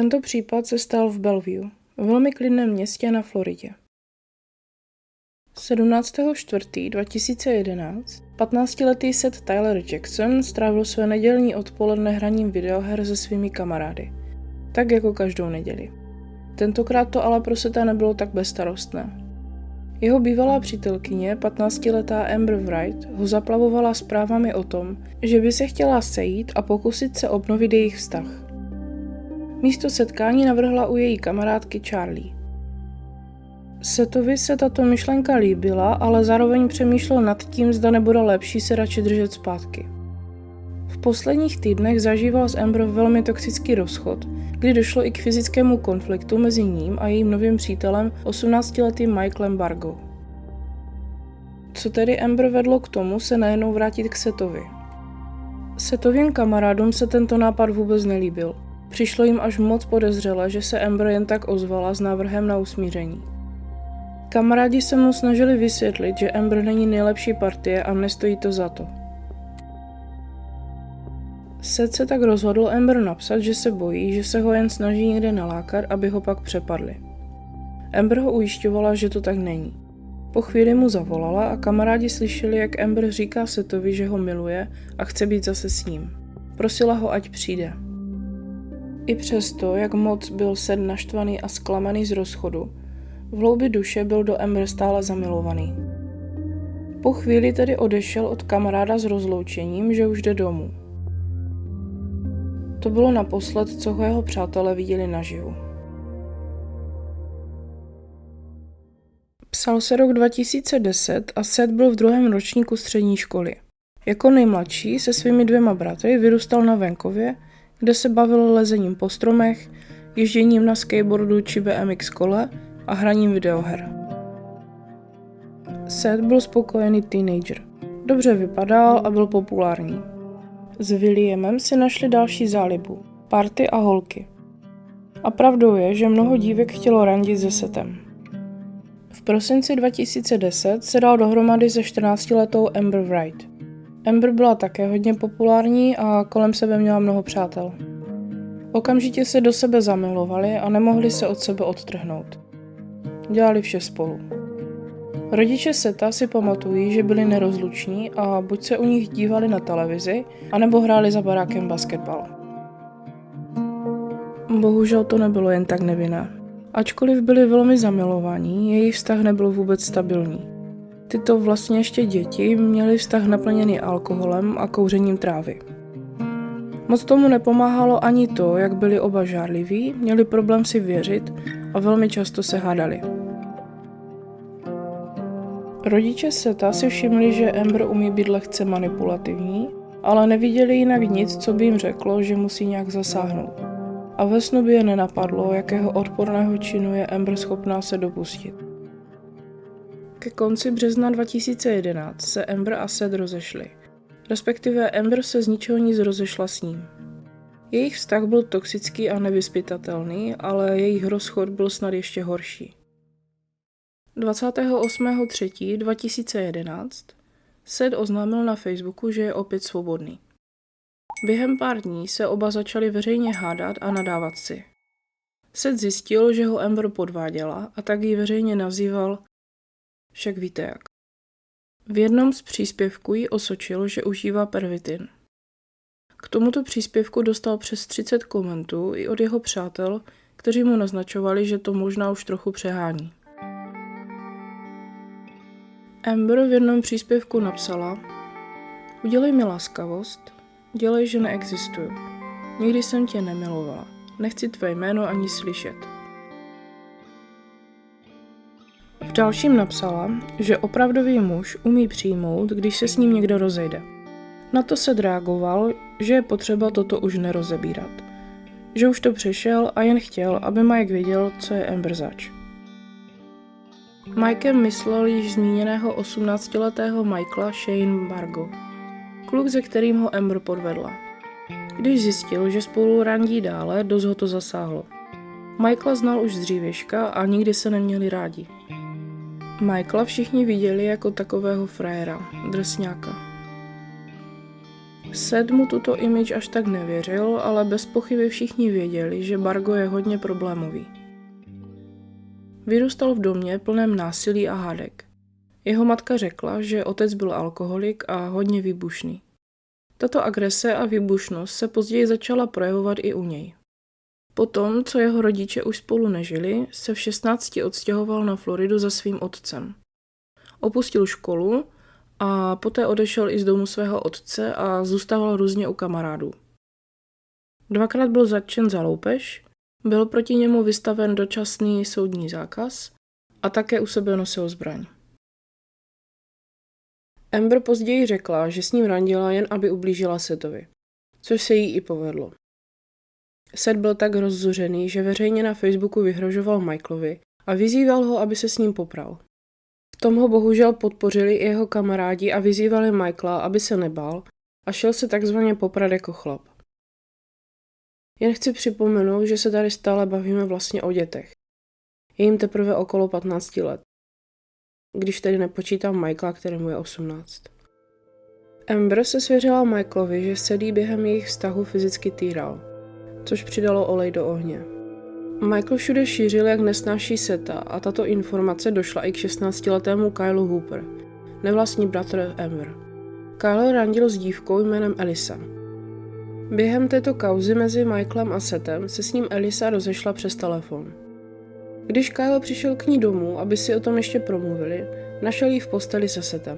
Tento případ se stal v Bellevue, velmi klidném městě na Floridě. 17.4.2011 15letý Seth Jackson strávil své nedělní odpoledne hraním videoher se svými kamarády. Tak jako každou neděli. Tentokrát to ale pro Setha nebylo tak bezstarostné. Jeho bývalá přítelkyně, 15letá Amber Wright, ho zaplavovala zprávami o tom, že by se chtěla sejít a pokusit se obnovit jejich vztah. Místo setkání navrhla u její kamarádky Charlie. Sethovi se tato myšlenka líbila, ale zároveň přemýšlel nad tím, zda nebude lepší se radši držet zpátky. V posledních týdnech zažíval s Amber velmi toxický rozchod, kdy došlo i k fyzickému konfliktu mezi ním a jejím novým přítelem 18letým Michaelem Bargo. Co tedy Amber vedlo k tomu se najednou vrátit k Sethovi? Sethovým kamarádům se tento nápad vůbec nelíbil. Přišlo jim až moc podezřelé, že se Amber jen tak ozvala s návrhem na usmíření. Kamarádi se mu snažili vysvětlit, že Amber není nejlepší partie a nestojí to za to. Seth se tak rozhodl Amber napsat, že se bojí, že se ho jen snaží někde nalákat, aby ho pak přepadli. Amber ho ujišťovala, že to tak není. Po chvíli mu zavolala a kamarádi slyšeli, jak Amber říká Sethovi, že ho miluje a chce být zase s ním. Prosila ho, ať přijde. I přesto, jak moc byl Seth naštvaný a zklamaný z rozchodu, v hloubi duše byl do Amber stále zamilovaný. Po chvíli tedy odešel od kamaráda s rozloučením, že už jde domů. To bylo naposled, co ho jeho přátelé viděli naživu. Psal se rok 2010 a Seth byl v 2. ročníku střední školy. Jako nejmladší se svými 2 bratry vyrůstal na venkově, kde se bavil lezením po stromech, ježděním na skateboardu či BMX kole a hraním videoher. Seth byl spokojený teenager. Dobře vypadal a byl populární. S Williamem si našli další zálibu, party a holky. A pravdou je, že mnoho dívek chtělo randit se Sethem. V prosinci 2010 se dal dohromady se 14letou Amber Wright. Amber byla také hodně populární a kolem sebe měla mnoho přátel. Okamžitě se do sebe zamilovali a nemohli se od sebe odtrhnout. Dělali vše spolu. Rodiče Setha si pamatují, že byli nerozluční a buď se u nich dívali na televizi, anebo hráli za barákem basketbal. Bohužel to nebylo jen tak nevinné. Ačkoliv byli velmi zamilovaní, jejich vztah nebyl vůbec stabilní. Tyto vlastně ještě děti měly vztah naplněný alkoholem a kouřením trávy. Moc tomu nepomáhalo ani to, jak byli oba žárliví, měli problém si věřit a velmi často se hádali. Rodiče Setha si všimli, že Amber umí být lehce manipulativní, ale neviděli jinak nic, co by jim řeklo, že musí nějak zasáhnout. A ve snu by je nenapadlo, jakého odporného činu je Amber schopná se dopustit. Ke konci března 2011 se Amber a Seth rozešli. Respektive Amber se z ničeho nic rozešla s ním. Jejich vztah byl toxický a nevyzpytatelný, ale jejich rozchod byl snad ještě horší. 28.3.2011 Seth oznámil na Facebooku, že je opět svobodný. Během pár dní se oba začali veřejně hádat a nadávat si. Seth zjistil, že ho Amber podváděla a tak ji veřejně nazýval však víte jak. V jednom z příspěvků ji osočil, že užívá pervitin. K tomuto příspěvku dostal přes 30 komentů i od jeho přátel, kteří mu naznačovali, že to možná už trochu přehání. Amber v jednom příspěvku napsala: Udělej mi laskavost, dělej, že neexistuju. Nikdy jsem tě nemilovala. Nechci tvé jméno ani slyšet. V dalším napsala, že opravdový muž umí přijmout, když se s ním někdo rozejde. Na to se reagoval, že je potřeba toto už nerozebírat. Že už to přešel a jen chtěl, aby Mike věděl, co je Amber zač. Mikem myslel již zmíněného 18letého Michaela Shane Bargo. Kluk, se kterým ho Amber podvedla. Když zjistil, že spolu randí dále, dost ho to zasáhlo. Michaela znal už z dřívěžka a nikdy se neměli rádi. Michaela všichni viděli jako takového frajera, drsňáka. Seth mu tuto image až tak nevěřil, ale bez pochyby všichni věděli, že Bargo je hodně problémový. Vyrůstal v domě plném násilí a hádek. Jeho matka řekla, že otec byl alkoholik a hodně výbušný. Tato agrese a výbušnost se později začala projevovat i u něj. Potom, co jeho rodiče už spolu nežili, se v 16 odstěhoval na Floridu za svým otcem. Opustil školu a poté odešel i z domu svého otce a zůstával různě u kamarádů. Dvakrát byl zatčen za loupež, byl proti němu vystaven dočasný soudní zákaz a také u sebe nosil zbraň. Amber později řekla, že s ním randila jen aby ublížila Sethovi, což se jí i povedlo. Seth byl tak rozzuřený, že veřejně na Facebooku vyhrožoval Michaelovi a vyzýval ho, aby se s ním popral. V tom ho bohužel podpořili i jeho kamarádi a vyzývali Michaela, aby se nebál a šel se takzvaně poprat jako chlap. Jen chci připomenout, že se tady stále bavíme vlastně o dětech. Je jim teprve okolo 15 let. Když tedy nepočítám Michaela, kterému je 18. Amber se svěřila Michaelovi, že Seth během jejich vztahu fyzicky týral, což přidalo olej do ohně. Michael všude šířil, jak nesnáší Setha a tato informace došla i k 16letému Kylu Hooper, nevlastní bratr Amber. Kyle randil s dívkou jménem Elisa. Během této kauzy mezi Michaelem a Sethem se s ním Elisa rozešla přes telefon. Když Kyle přišel k ní domů, aby si o tom ještě promluvili, našel ji v posteli se Sethem.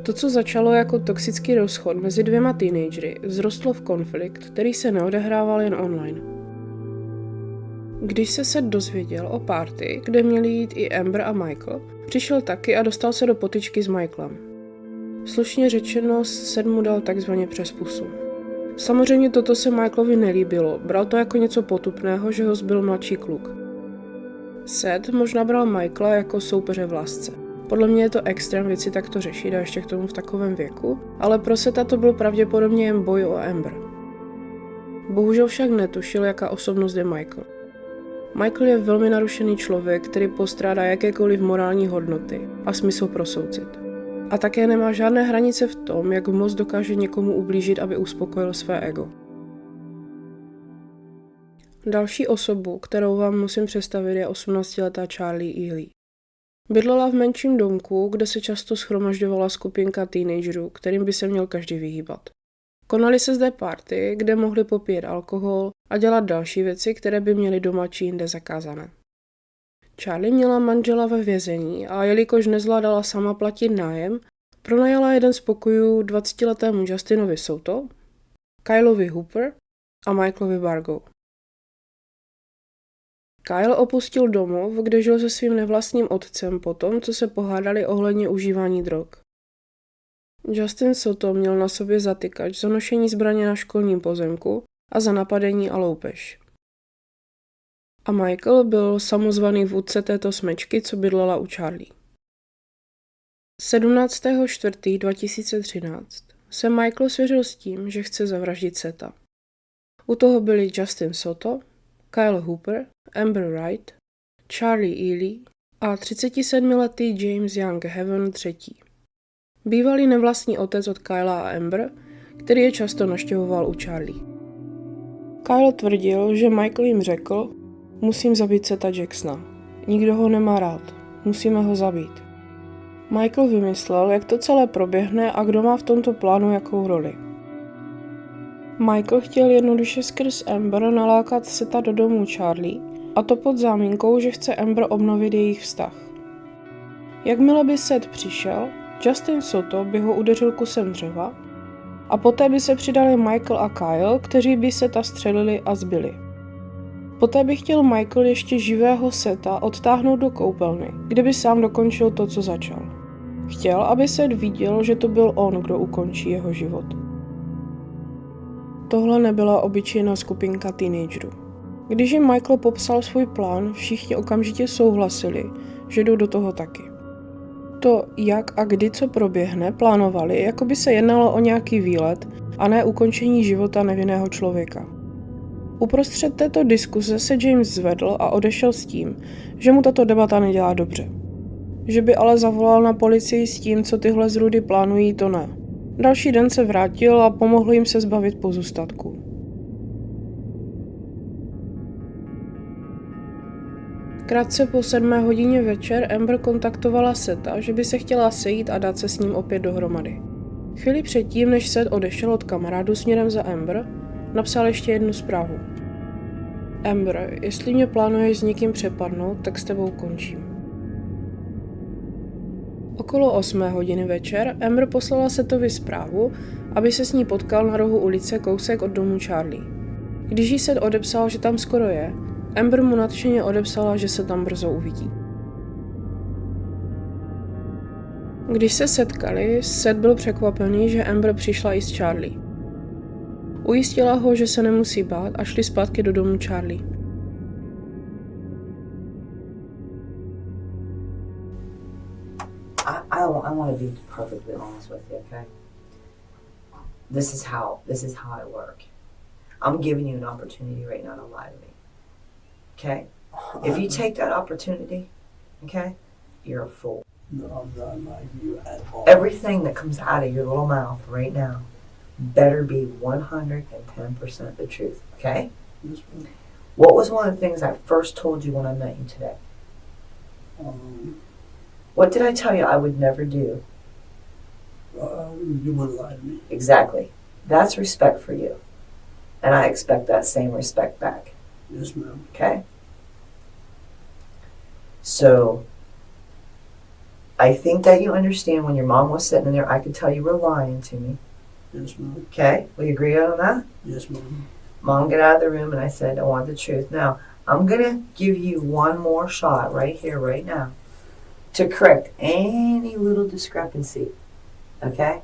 To, co začalo jako toxický rozchod mezi dvěma teenagery, vzrostlo v konflikt, který se neodehrával jen online. Když se Seth dozvěděl o party, kde měli jít i Amber a Michael, přišel taky a dostal se do potyčky s Michaelem. Slušně řečeno, Seth mu dal takzvaně přes pusu. Samozřejmě toto se Michaelovi nelíbilo, bral to jako něco potupného, že ho zbyl mladší kluk. Seth možná bral Michaela jako soupeře v lásce. Podle mě je to extrém věci takto řešit a ještě k tomu v takovém věku, ale pro Setha to byl pravděpodobně jen boj o Amber. Bohužel však netušil, jaká osobnost je Michael. Michael je velmi narušený člověk, který postrádá jakékoliv morální hodnoty a smysl pro soucit. A také nemá žádné hranice v tom, jak moc dokáže někomu ublížit, aby uspokojil své ego. Další osobu, kterou vám musím představit, je 18letá Charlie Ely. Bydlela v menším domku, kde se často shromažďovala skupinka teenagerů, kterým by se měl každý vyhýbat. Konaly se zde party, kde mohli popíjet alkohol a dělat další věci, které by měly doma či jinde zakázané. Charlie měla manžela ve vězení a jelikož nezvládala sama platit nájem, pronajala jeden z pokojů 20letému Justinovi Soto, Kylovi Hooper a Michaelovi Bargo. Kyle opustil domov, kde žil se svým nevlastním otcem potom, co se pohádali ohledně užívání drog. Justin Soto měl na sobě zatykač za nošení zbraně na školním pozemku a za napadení a loupež. A Michael byl samozvaný vůdce této smečky, co bydlela u Charlie. 17.4.2013 se Michael svěřil s tím, že chce zavraždit Setha. U toho byli Justin Soto, Kyle Hooper, Amber Wright, Charlie Ely a 37letý James Young Heaven III. Bývalý nevlastní otec od Kyla a Amber, který je často navštěvoval u Charlie. Kyle tvrdil, že Michael jim řekl: musím zabít Setha Jacksona. Nikdo ho nemá rád. Musíme ho zabít. Michael vymyslel, jak to celé proběhne a kdo má v tomto plánu jakou roli. Michael chtěl jednoduše skrz Amber nalákat Setha do domu Charlie, a to pod záminkou, že chce Amber obnovit jejich vztah. Jakmile by Seth přišel, Justin Soto by ho udeřil kusem dřeva a poté by se přidali Michael a Kyle, kteří by Setha střelili a zbili. Poté by chtěl Michael ještě živého Setha odtáhnout do koupelny, kde by sám dokončil to, co začal. Chtěl, aby Seth viděl, že to byl on, kdo ukončí jeho život. Tohle nebyla obyčejná skupinka teenagerů. Když jim Michael popsal svůj plán, všichni okamžitě souhlasili, že jdou do toho taky. To, jak a kdy co proběhne, plánovali, jako by se jednalo o nějaký výlet a ne ukončení života nevinného člověka. Uprostřed této diskuse se James zvedl a odešel s tím, že mu tato debata nedělá dobře. Že by ale zavolal na policii s tím, co tyhle zrůdy plánují, to ne. Další den se vrátil a pomohl jim se zbavit pozůstatků. Krátce po 7 hodině večer Amber kontaktovala Setha, že by se chtěla sejít a dát se s ním opět dohromady. Chvíli předtím, než Seth odešel od kamarádu směrem za Amber, napsal ještě jednu zprávu. Amber, jestli mě plánuješ s někým přepadnout, tak s tebou končím. Okolo 8 hodiny večer Amber poslala Sethovi zprávu, aby se s ní potkal na rohu ulice kousek od domu Charlie. Když jí Seth odepsal, že tam skoro je, Amber mu nadšeně odepsala, že se tam brzo uvidí. Když se setkali, Seth byl překvapený, že Amber přišla i s Charlie. Ujistila ho, že se nemusí bát a šli zpátky do domu Charlie. I want to be perfectly honest with you, okay? This is how I work. I'm giving you an opportunity right now to lie to me. Okay? If you take that opportunity, okay, you're a fool. No, I'm not lying to you at all. Everything that comes out of your little mouth right now better be 110% the truth, okay? Yes, ma'am. What was one of the things I first told you when I met you today? What did I tell you I would never do? You want to lie to me. Exactly. That's respect for you. And I expect that same respect back. Yes, ma'am. Okay? So, I think that you understand when your mom was sitting there, I could tell you were lying to me. Yes, ma'am. Okay? We agree on that? Yes, ma'am. Mom, get out of the room, and I said, I want the truth. Now, I'm going to give you one more shot right here, right now, to correct any little discrepancy. Okay?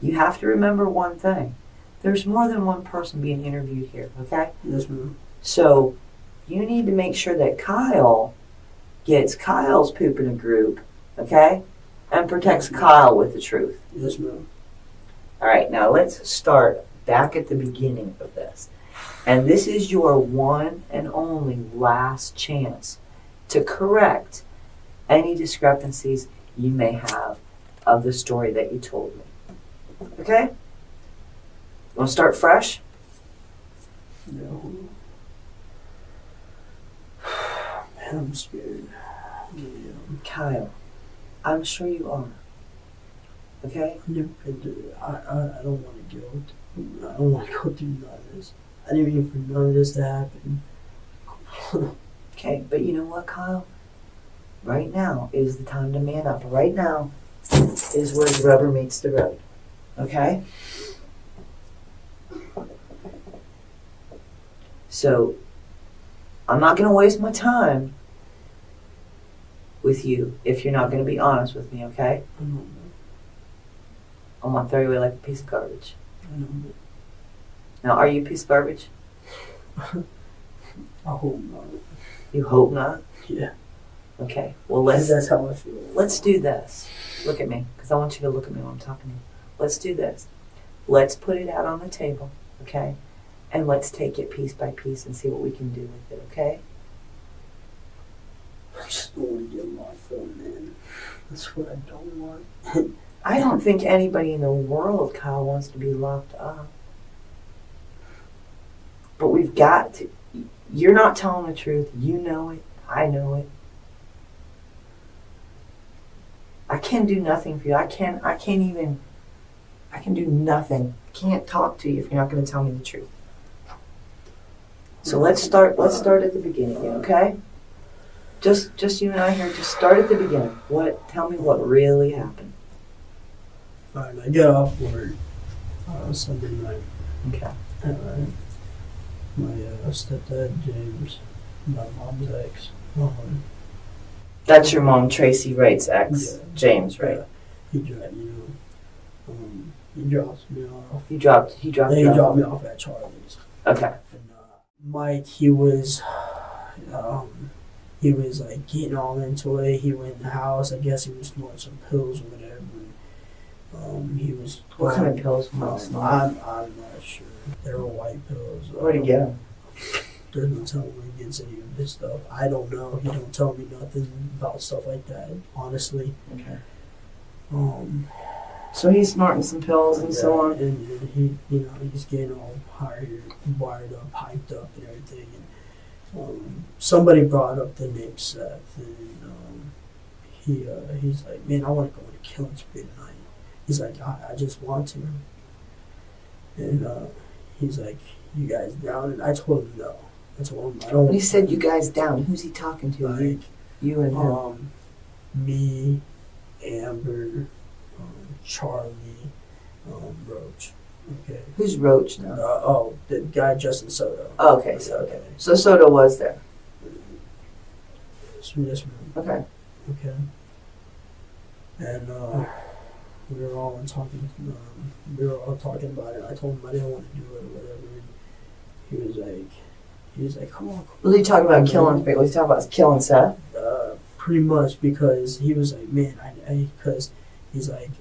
You have to remember one thing. There's more than one person being interviewed here, okay? Yes, ma'am. So, you need to make sure that Kyle gets Kyle's poop in a group, okay? And protects Kyle with the truth. Yes, ma'am. All right, now let's start back at the beginning of this. And this is your one and only last chance to correct any discrepancies you may have of the story that you told me. Okay? Want to start fresh? No. Man, I'm scared. Yeah. Kyle, I'm sure you are. Okay? I've never been through it. I don't want to go. I don't want to go through none of this. I didn't mean for none of this to happen. Okay, but you know what, Kyle? Right now is the time to man up. Right now is where the rubber meets the road. Okay? So, I'm not going to waste my time with you if you're not going to be honest with me, okay? I don't know. I'm going to throw you away like a piece of garbage. I don't know. Now, are you a piece of garbage? I hope not. You hope not? Yeah. Okay, well, That's how I feel. let's do this. Look at me, because I want you to look at me when I'm talking to you. Let's do this. Let's put it out on the table, okay? And let's take it piece by piece and see what we can do with it, okay? I just don't want to get locked up, man. That's what I don't want. I don't think anybody in the world, Kyle, wants to be locked up. But we've got to. You're not telling the truth. You know it. I know it. I can do nothing for you. I can do nothing. Can't talk to you if you're not going to tell me the truth. So let's start at the beginning again, okay? Just you and I here, just start at the beginning. Tell me what really happened. Alright, I get off work Sunday night. Okay. My stepdad, James, my mom's ex. That's your mom, Tracy Wright's ex, Yeah. James, right? He dropped me off. He dropped He you off. dropped me off at Charlie's. Okay. And, Mike, he was like getting all into it. He went in the house. I guess he was snorting some pills or whatever. He was. What kind of pills? I'm not sure. They were white pills. Where'd he get them? There's no telling where he gets any of this stuff. I don't know. He don't tell me nothing about stuff like that. Honestly. Okay. So he's snorting some pills and so on. And he, he's getting all wired up, hyped up, and everything. And somebody brought up the name Seth, and he's like, man, I want to go on a killing spree tonight. He's like, I just want to. And he's like, you guys down? And I told him no. I told him I don't. When he said you guys down, who's he talking to? Like, you and him. Me, Amber, Charlie, Roach. Okay. Who's Roach now? The guy Justin Soto. Oh, okay, so Soto was there. Yes, ma'am. Okay. Okay. And we were all talking. We were all talking about it. I told him I didn't want to do it or whatever. And he was like, come on. Was he talking about killing? Was he talking about killing Seth? Pretty much, because he was like, man, because he's like,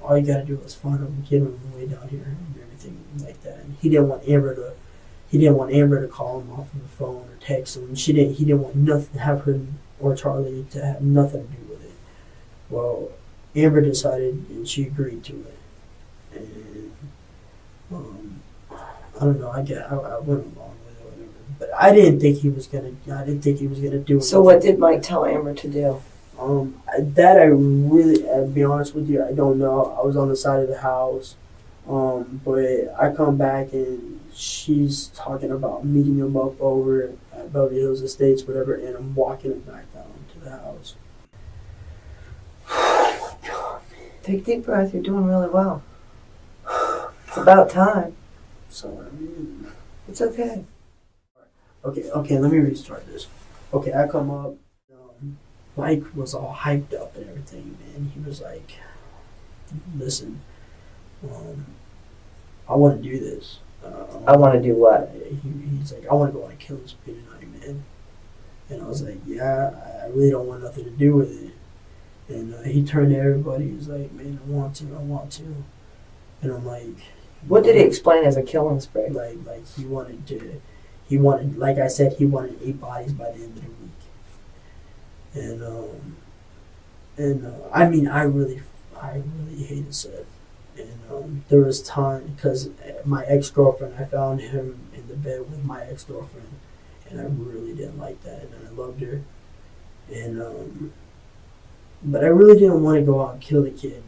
all you gotta do is find him and get him on the way down here and everything like that. And he didn't want Amber to call him off of the phone or text him. He didn't want nothing to have her or Charlie to have nothing to do with it. Well, Amber decided and she agreed to it. And I don't know. I went along with it, whatever. But I didn't think he was gonna do it. So what did Mike tell Amber to do? That I really, to be honest with you, I don't know. I was on the side of the house, but I come back and she's talking about meeting him up over at Beverly Hills Estates, whatever, and I'm walking him back down to the house. Oh my God, man. Take a deep breath. You're doing really well. It's about time. So, I mean, it's okay. Okay, let me restart this. Okay, I come up. Mike was all hyped up and everything, man. He was like, listen, I want to do this. I want to do what? He's like, I want to go on a killing spree tonight, man. And I was like, yeah, I really don't want nothing to do with it. And he turned to everybody. He was like, man, I want to. And I'm like, what did he explain as a killing spree? Like he wanted, like I said, he wanted 8 bodies by the end of the week. And I mean, I really hated Seth. And there was time, because my ex-girlfriend, I found him in the bed with my ex-girlfriend, and I really didn't like that, and I loved her. And but I really didn't want to go out and kill the kid.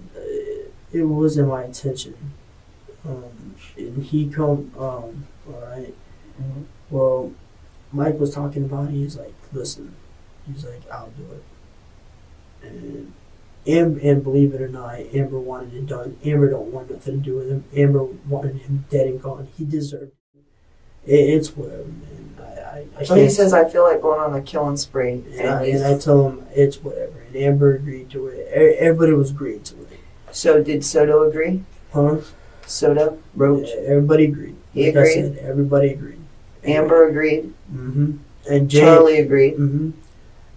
It wasn't my intention. And he come, all right. Mm-hmm. Well, Mike was talking about it. He's like, listen. He's like, I'll do it. And believe it or not, Amber wanted it done. Amber don't want nothing to do with him. Amber wanted him dead and gone. He deserved it. It's whatever, man. So he says, I feel like going on a killing spree. And I tell him, it's whatever. And Amber agreed to it. Everybody was agreed to it. So did Soto agree? Huh? Soto? Roach? Everybody agreed. He agreed? I said, everybody agreed. Amber agreed? Mm-hmm. And Charlie agreed? Mm-hmm.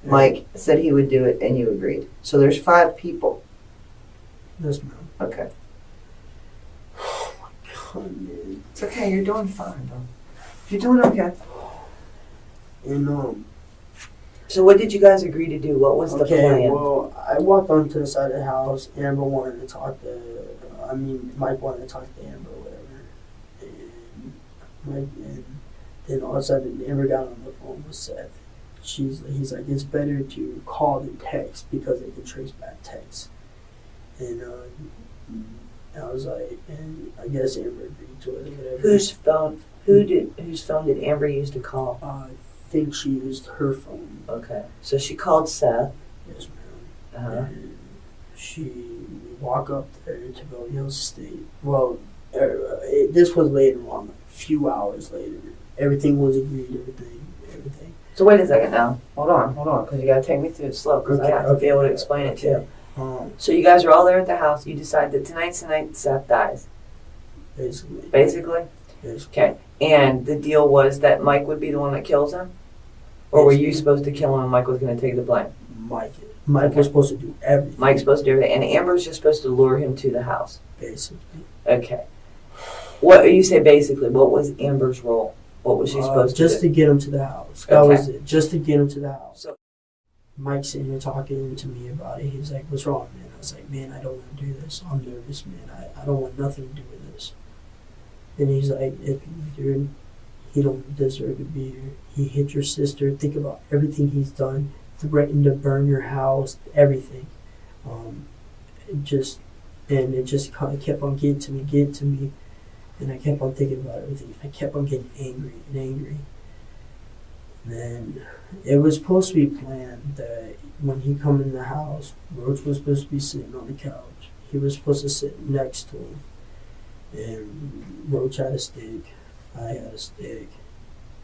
Mike said he would do it, and you agreed. So there's 5 people. Yes, ma'am. Okay. Oh my God, man. It's okay. You're doing fine, though. You're doing okay. And so what did you guys agree to do? What was the plan? Well, I walked onto the side of the house. Amber wanted to talk to. Mike wanted to talk to Amber or whatever. And then all of a sudden, Amber got on the phone with Seth. He's like, it's better to call than text because they can trace back text. And I was like, and I guess Amber agreed to it or whatever. Whose phone did Amber use to call? I think she used her phone. Okay. So she called Seth. Yes, ma'am. And we walk up there to Beverly Hills Estate. Well, this was later on, like a few hours later. Everything was agreed, everything. So wait a second now. Hold on, because you got to take me through it slow, because I have to be able to explain it too. So you guys are all there at the house. You decide that tonight's the night Seth dies. Basically? Yes. Okay. And the deal was that Mike would be the one that kills him? Or were you supposed to kill him and Mike was going to take the blame? Mike was supposed to do everything. Mike's supposed to do everything. And Amber's just supposed to lure him to the house? Basically. Okay. What you say basically, what was Amber's role? What was she supposed to do? Just to get him to the house. That was it. Just to get him to the house. Mike's sitting here talking to me about it. He's like, "What's wrong, man?" I was like, "Man, I don't want to do this. I'm nervous, man. I don't want nothing to do with this." And he's like, "Dude, he don't deserve to be here. He hit your sister. Think about everything he's done. Threatened to burn your house, everything." It just kind of kept on getting to me. And I kept on thinking about everything. I kept on getting angry. And then it was supposed to be planned that when he come in the house, Roach was supposed to be sitting on the couch. He was supposed to sit next to him. And Roach had a stick. I had a stick.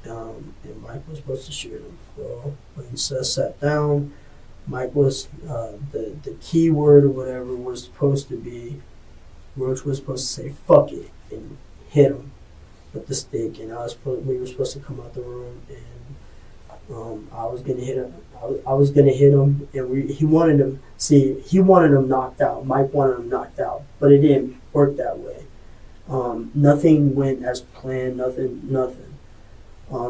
And Mike was supposed to shoot him. Well, when Seth sat down, Mike was, the key word or whatever was supposed to be, Roach was supposed to say, "Fuck it," and hit him with the stick. And we were supposed to come out the room, and I was gonna hit him. I was gonna hit him, and he wanted him knocked out. Mike wanted him knocked out, but it didn't work that way. Nothing went as planned. Nothing.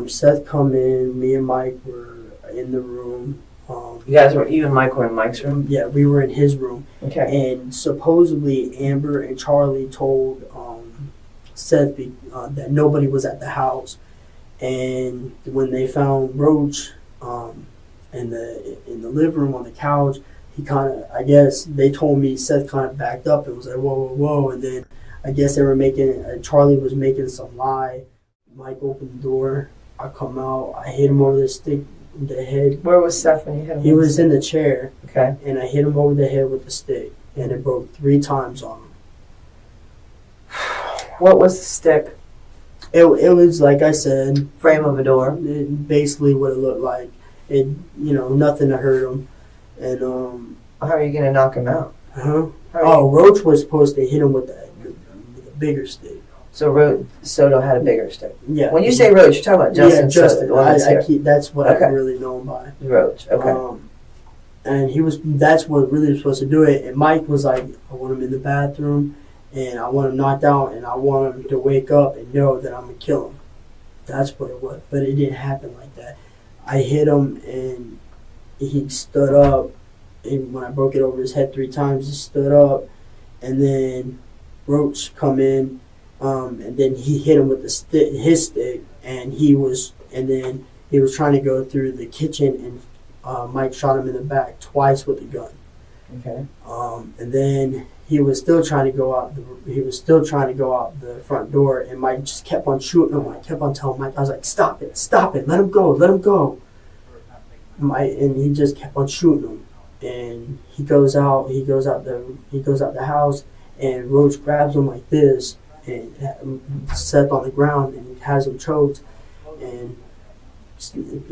Seth come in. Me and Mike were in the room. You and Mike were in Mike's room? Yeah, we were in his room. Okay. And supposedly Amber and Charlie told Seth that nobody was at the house. And when they found Roach in the living room on the couch, he kind of, I guess they told me Seth kind of backed up and was like, whoa. And then I guess they were Charlie was making some lie. Mike opened the door. I come out. I hit him over the stick. The head. Where was Seth when you hit him? He was in the chair. Okay. And I hit him over the head with the stick, and it broke 3 times on him. What was the stick? It was, like I said, frame of a door. Basically what it looked like. It, nothing to hurt him. And how are you gonna knock him out? Roach was supposed to hit him with a bigger stick. So Soto had a bigger stick. Yeah. When you say Roach, you're talking about Justin. Yeah, Justin. Soto, the one that's what I really know him by. Roach. Okay. And that's what really was supposed to do it. And Mike was like, "I want him in the bathroom, and I want him knocked out, and I want him to wake up and know that I'm gonna kill him." That's what it was. But it didn't happen like that. I hit him, and he stood up. And when I broke it over his head 3 times, he stood up, and then Roach come in. And then he hit him with his stick, and then he was trying to go through the kitchen, and Mike shot him in the back twice with a gun. Okay. And then he was still trying to go out. The front door, and Mike just kept on shooting him. I kept on telling Mike, I was like, "Stop it, let him go." And he just kept on shooting him, and he goes out the house, and Roach grabs him like this. And Seth on the ground, and has him choked. And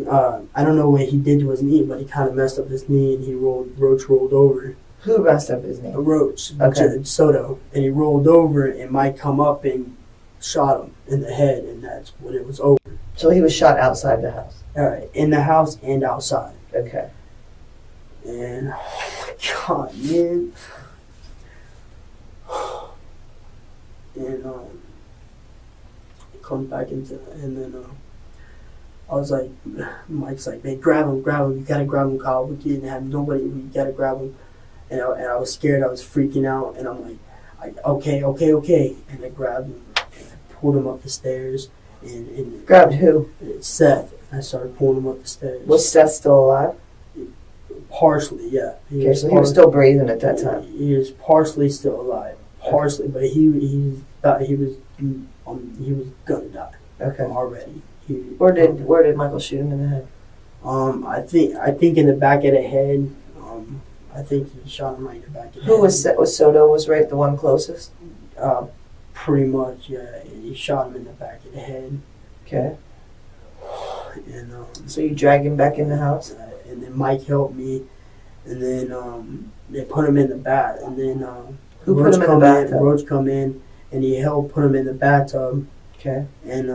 I don't know what he did to his knee, but he kind of messed up his knee, and Roach rolled over. Who messed up his knee? Roach. Okay. Soto. And he rolled over, and Mike come up and shot him in the head, and that's when it was over. So he was shot outside the house? All right, in the house and outside. Okay. And, oh my God, man. And comes back into, and then I was like, Mike's like, "Man, grab him, you gotta grab him, Kyle. We can't have nobody, we gotta grab him." And I was scared, I was freaking out, and I'm like, okay. And I grabbed him, and I pulled him up the stairs, and grabbed who? Seth. I started pulling him up the stairs. Was Seth still alive? Partially, yeah. He was still breathing at that time. He was partially still alive. Partially, but he was gonna die. Okay. Already. Where did Michael shoot him in the head? I think in the back of the head. I think he shot him right in the back of the head. Who was Soto? Was right the one closest? Pretty much, yeah. He shot him in the back of the head. Okay. And so you drag him back in the house? And then Mike helped me, and then they put him in the bath, and then. Who put him in the bathtub? Roach come in, and he helped put him in the bathtub. Okay. And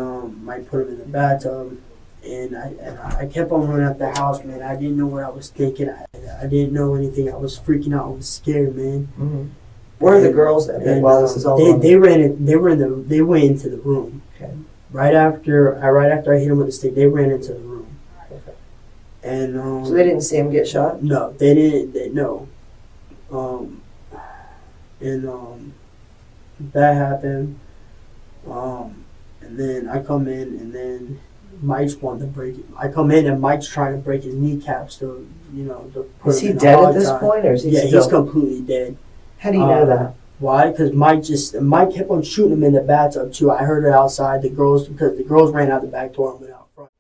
Mike put him in the bathtub, and I kept on running out the house, man. I didn't know what I was thinking. I didn't know anything. I was freaking out. I was scared, man. Mm-hmm. Where are the girls at while this is all going on? They went into the room. Okay. Right after I hit him with the stick, they ran into the room. Okay. And so they didn't see him get shot? No, they didn't. No. That happened. And then I come in, and then Mike's wanting to break it. I come in, and Mike's trying to break his kneecaps to put Is him he in a dead hog at this tie. point, or is he Yeah, still? he's completely dead. How do you know that? Why? Because Mike kept on shooting him in the bathtub too. I heard it outside. Because the girls ran out the back door and went out front.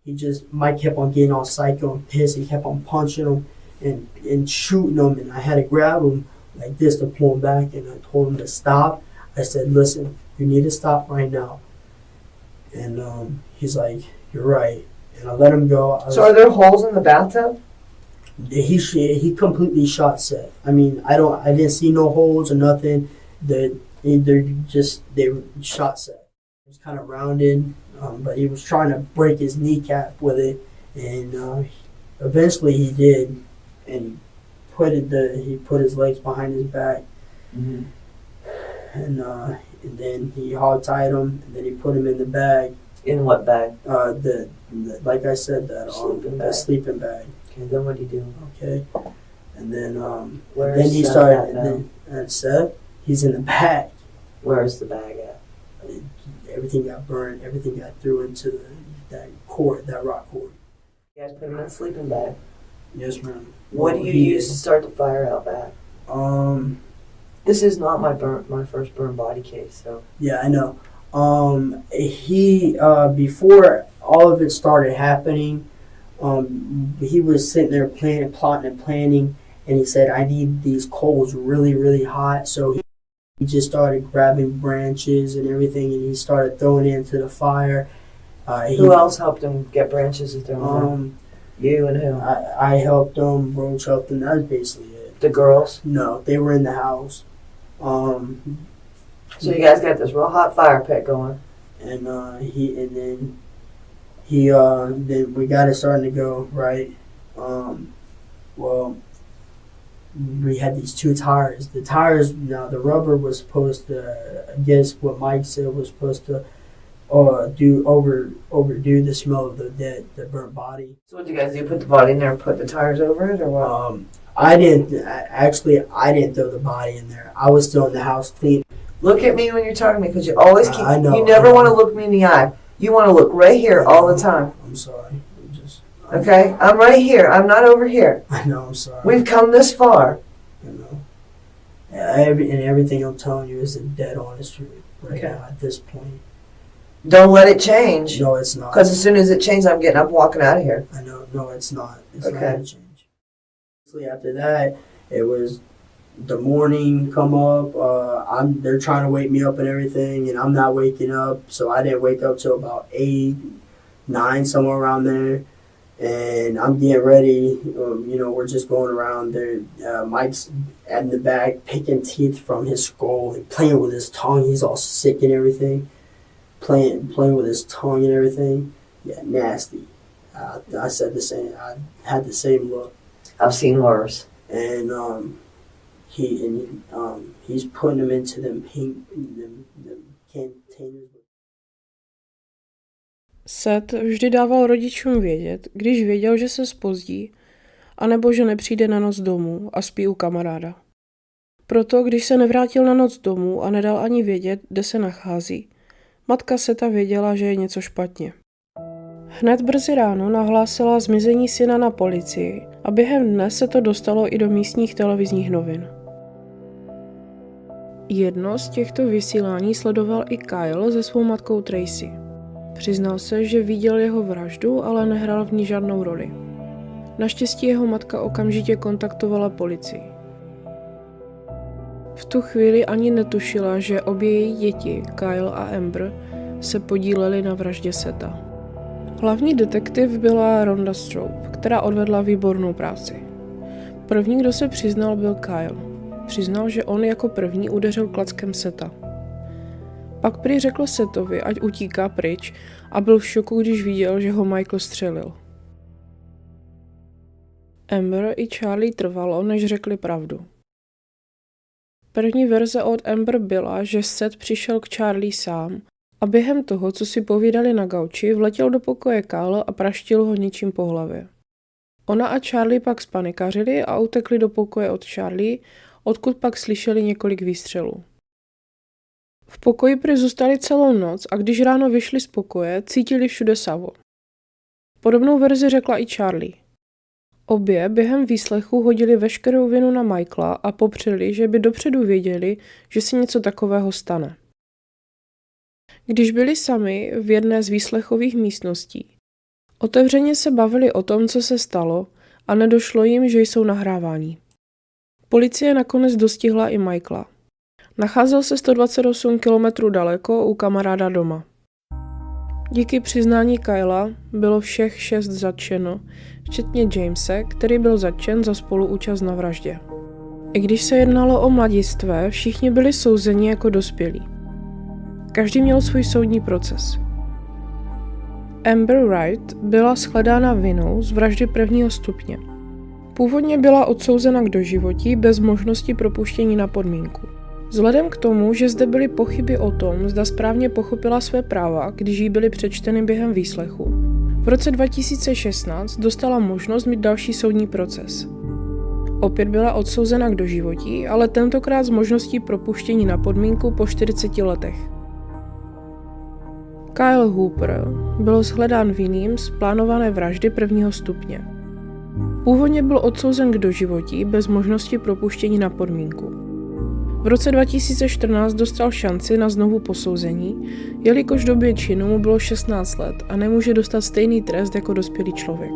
Mike kept on getting all psycho and pissed. He kept on punching him and shooting him, and I had to grab him like this to pull him back, and I told him to stop. I said, "Listen, you need to stop right now." And he's like, "You're right." And I let him go. So are there holes in the bathtub? He completely shot Seth. I mean, I didn't see no holes or nothing. They shot Seth. It was kind of rounded, but he was trying to break his kneecap with it, and eventually he did, and he put his legs behind his back, Mm-hmm. and then he hog tied him, and then he put him in the bag. In what bag? Like I said, that sleeping bag. Okay, then what do you do? Okay, and then Where then is he Seth started. at now? And Seth, he's in the bag. Where is the bag at? Everything got burned. Everything got thrown into that rock cord. You guys put him in a sleeping bag. Yes, ma'am. What do you use to start the fire out back? This is not my first burned body case, so. Yeah, I know. He before all of it started happening, he was sitting there plotting and planning, and he said, "I need these coals really, really hot." So he just started grabbing branches and everything, and he started throwing it into the fire. Who else helped him get branches to throw in? You and who? I helped him. Roach helped him. That was basically it. The girls? No, they were in the house. So you guys got this real hot fire pit going. And then we got it starting to go right. Well, we had these two tires. The tires, now the rubber was supposed to, I guess what Mike said was supposed to overdo the smell of the burnt body. So what did you guys do? Put the body in there and put the tires over it, or what? I didn't throw the body in there. I was still in the house clean. Look at me when you're talking to me, because you always keep. I know. You never want to look me in the eye. You want to look right here all the time. I'm sorry. Okay, I'm right here. I'm not over here. I know. I'm sorry. We've come this far. You know. Everything I'm telling you is the dead honest truth right now at this point. Don't let it change. No, it's not. Because as soon as it changes, I'm getting up, walking out of here. I know. No, it's not. It's Okay. not going to change. After that, it was the morning come up. They're trying to wake me up and everything, and I'm not waking up. So I didn't wake up till about 8, 9, somewhere around there. And I'm getting ready. We're just going around there. Mike's in the back picking teeth from his skull and playing with his tongue. He's all sick and everything. Playing with his tongue and everything. Yeah, nasty. I said the same. I had the same look. I've seen worse. And he's putting them into them containers. Seth vždy dával rodičům vědět, když věděl, že se zpozdí, anebo že nepřijde na noc domů a spí u kamaráda. Proto, když se nevrátil na noc domů a nedal ani vědět, kde se nachází, matka Setha věděla, že je něco špatně. Hned brzy ráno nahlásila zmizení syna na policii a během dne se to dostalo i do místních televizních novin. Jedno z těchto vysílání sledoval i Kyle se svou matkou Tracy. Přiznal se, že viděl jeho vraždu, ale nehrál v ní žádnou roli. Naštěstí jeho matka okamžitě kontaktovala policii. V tu chvíli ani netušila, že obě její děti, Kyle a Amber, se podílely na vraždě Setha. Hlavní detektiv byla Rhonda Stroop, která odvedla výbornou práci. První, kdo se přiznal, byl Kyle. Přiznal, že on jako první udeřil klackem Setha. Pak prý řekl Sethovi, ať utíká pryč, a byl v šoku, když viděl, že ho Michael střelil. Amber i Charlie trvalo, než řekli pravdu. První verze od Amber byla, že Seth přišel k Charlie sám a během toho, co si povídali na gauči, vletěl do pokoje Kyle a praštil ho něčím po hlavě. Ona a Charlie pak spanikařili a utekli do pokoje od Charlie, odkud pak slyšeli několik výstřelů. V pokoji prý zůstali celou noc a když ráno vyšli z pokoje, cítili všude savo. Podobnou verzi řekla i Charlie. Obě během výslechu hodili veškerou vinu na Michaela a popřeli, že by dopředu věděli, že si něco takového stane. Když byli sami v jedné z výslechových místností, otevřeně se bavili o tom, co se stalo, a nedošlo jim, že jsou nahráváni. Policie nakonec dostihla i Michaela. Nacházel se 128 km daleko u kamaráda doma. Díky přiznání Kyla bylo všech 6 zatčeno, včetně Jamese, který byl zatčen za spoluúčast na vraždě. I když se jednalo o mladistvé, všichni byli souzeni jako dospělí. Každý měl svůj soudní proces. Amber Wright byla shledána vinou z vraždy 1. stupně. Původně byla odsouzena k doživotí bez možnosti propuštění na podmínku. Vzhledem k tomu, že zde byly pochyby o tom, zda správně pochopila své práva, když jí byly přečteny během výslechu, v roce 2016 dostala možnost mít další soudní proces. Opět byla odsouzena k doživotí, ale tentokrát s možností propuštění na podmínku po 40 letech. Kyle Hooper byl shledán vinným z plánované vraždy 1. stupně. Původně byl odsouzen k doživotí bez možnosti propuštění na podmínku. V roce 2014 dostal šanci na znovu posouzení, jelikož v době činu mu bylo 16 let a nemůže dostat stejný trest jako dospělý člověk.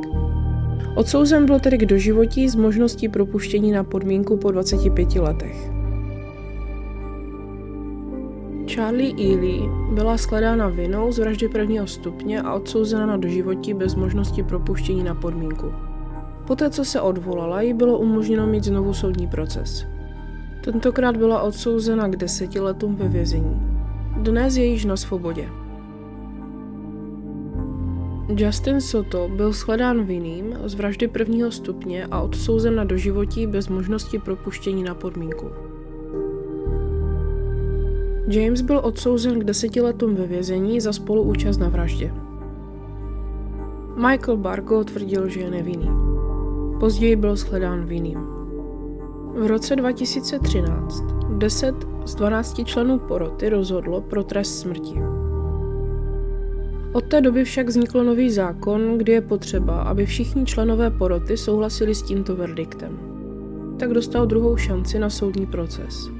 Odsouzen byl tedy k doživotí s možností propuštění na podmínku po 25 letech. Charlie Ely byla shledána vinou z vraždy 1. stupně a odsouzena na doživotí bez možnosti propuštění na podmínku. Poté, co se odvolala, jí bylo umožněno mít znovu soudní proces. Tentokrát byla odsouzena k 10 letům ve vězení. Dnes je již na svobodě. Justin Soto byl shledán vinným z vraždy 1. stupně a odsouzen na doživotí bez možnosti propuštění na podmínku. James byl odsouzen k 10 letům ve vězení za spoluúčast na vraždě. Michael Bargo tvrdil, že je nevinný. Později byl shledán vinným. V roce 2013 10 z 12 členů poroty rozhodlo pro trest smrti. Od té doby však vznikl nový zákon, kdy je potřeba, aby všichni členové poroty souhlasili s tímto verdiktem. Tak dostal druhou šanci na soudní proces.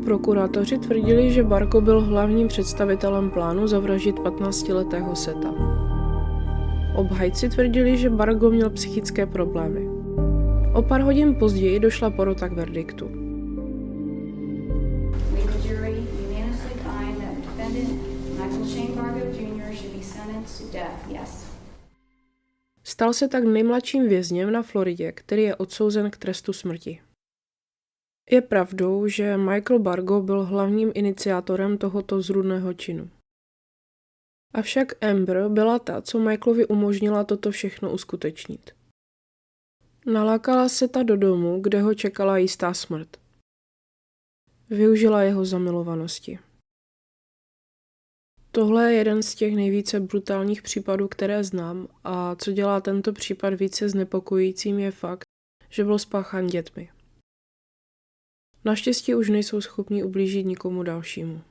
Prokurátoři tvrdili, že Bargo byl hlavním představitelem plánu zavraždit 15letého Seta. Obhajci tvrdili, že Bargo měl psychické problémy. O pár hodin později došla porota k verdiktu. Stal se tak nejmladším vězněm na Floridě, který je odsouzen k trestu smrti. Je pravdou, že Michael Bargo byl hlavním iniciátorem tohoto zrůdného činu. Avšak Amber byla ta, co Michaelovi umožnila toto všechno uskutečnit. Nalákala Seta do domu, kde ho čekala jistá smrt. Využila jeho zamilovanosti. Tohle je jeden z těch nejvíce brutálních případů, které znám, a co dělá tento případ více znepokojícím je fakt, že byl spáchán dětmi. Naštěstí už nejsou schopni ublížit nikomu dalšímu.